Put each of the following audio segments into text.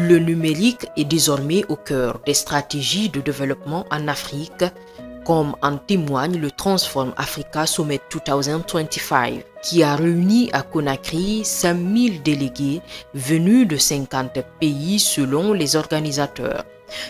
Le numérique est désormais au cœur des stratégies de développement en Afrique, comme en témoigne le Transform Africa Summit 2025, qui a réuni à Conakry 5000 délégués venus de 50 pays selon les organisateurs.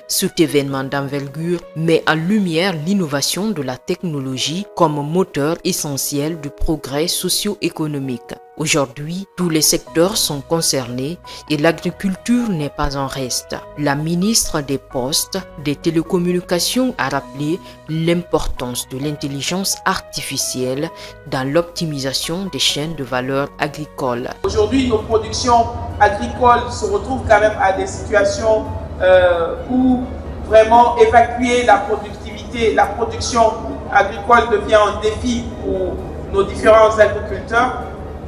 Cet événement d'envergure met en lumière l'innovation de la technologie comme moteur essentiel du progrès socio-économique. Aujourd'hui, tous les secteurs sont concernés et l'agriculture n'est pas en reste. La ministre des Postes, des Télécommunications a rappelé l'importance de l'intelligence artificielle dans l'optimisation des chaînes de valeur agricoles. Aujourd'hui, nos productions agricoles se retrouvent quand même à des situations où vraiment évacuer la productivité, la production agricole devient un défi pour nos différents agriculteurs.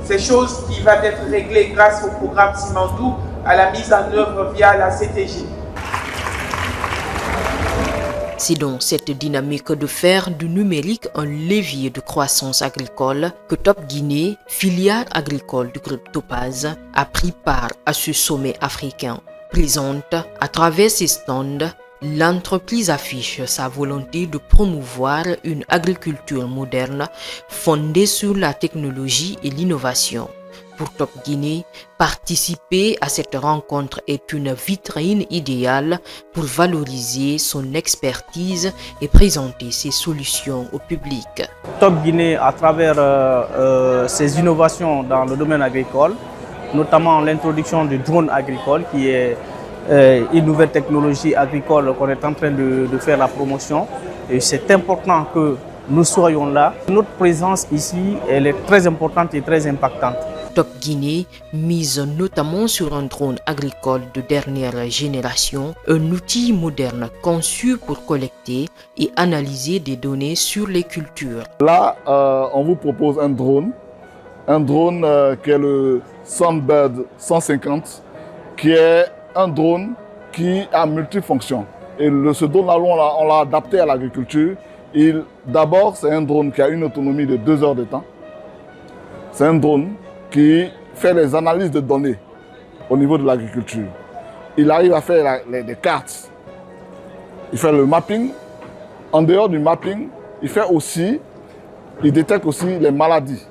C'est chose qui va être réglée grâce au programme Simandou à la mise en œuvre via la CTG. C'est donc cette dynamique de faire du numérique un levier de croissance agricole que Top Guinée, filiale agricole du groupe Topaz, a pris part à ce sommet africain. Présente à travers ses stands, l'entreprise affiche sa volonté de promouvoir une agriculture moderne fondée sur la technologie et l'innovation. Pour Top Guinée, participer à cette rencontre est une vitrine idéale pour valoriser son expertise et présenter ses solutions au public. Top Guinée, à travers ses innovations dans le domaine agricole, notamment l'introduction du drone agricole qui est une nouvelle technologie agricole qu'on est en train de faire la promotion. Et c'est important que nous soyons là. Notre présence ici, elle est très importante et très impactante. Top Guinée mise notamment sur un drone agricole de dernière génération, un outil moderne conçu pour collecter et analyser des données sur les cultures. Là, on vous propose un drone qui est le Sunbird 150, qui est un drone qui a multifonction. Et ce drone-là, on l'a adapté à l'agriculture. D'abord, c'est un drone qui a une autonomie de 2 heures de temps. C'est un drone qui fait les analyses de données au niveau de l'agriculture. Il arrive à faire des cartes. Il fait le mapping. En dehors du mapping, il détecte aussi les maladies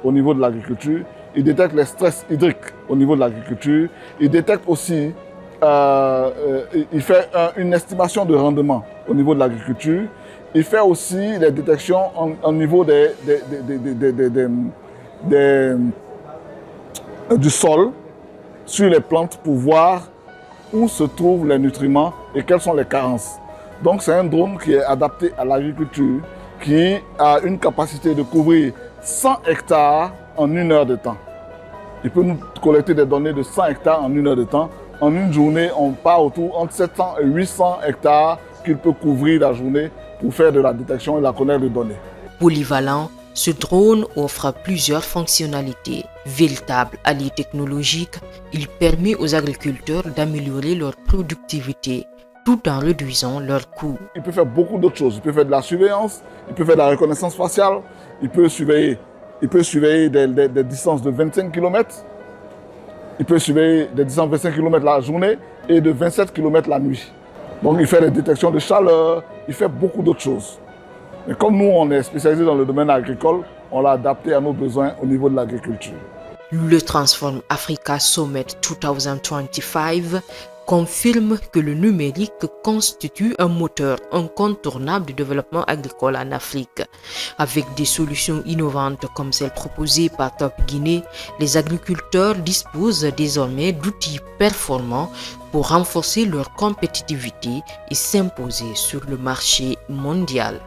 au niveau de l'agriculture. Il détecte les stress hydriques au niveau de l'agriculture. Il détecte aussi, il fait une estimation de rendement au niveau de l'agriculture. Il fait aussi les détections au niveau du sol sur les plantes pour voir où se trouvent les nutriments et quelles sont les carences. Donc c'est un drone qui est adapté à l'agriculture, qui a une capacité de couvrir 100 hectares en 1 heure de temps. Il peut nous collecter des données de 100 hectares en 1 heure de temps. En une journée, on part autour entre 700 et 800 hectares qu'il peut couvrir la journée pour faire de la détection et la collecte de données. Polyvalent, ce drone offre plusieurs fonctionnalités. Véritable allié technologique, il permet aux agriculteurs d'améliorer leur productivité tout en réduisant leurs coûts. Il peut faire beaucoup d'autres choses. Il peut faire de la surveillance, il peut faire de la reconnaissance faciale, il peut surveiller des distances de 25 km, il peut surveiller des distances de 25 km la journée et de 27 km la nuit. Donc il fait des détections de chaleur, il fait beaucoup d'autres choses. Mais comme nous, on est spécialisé dans le domaine agricole, on l'a adapté à nos besoins au niveau de l'agriculture. Le Transform Africa Summit 2025 confirme que le numérique constitue un moteur incontournable du développement agricole en Afrique. Avec des solutions innovantes comme celles proposées par Top Guinée, les agriculteurs disposent désormais d'outils performants pour renforcer leur compétitivité et s'imposer sur le marché mondial.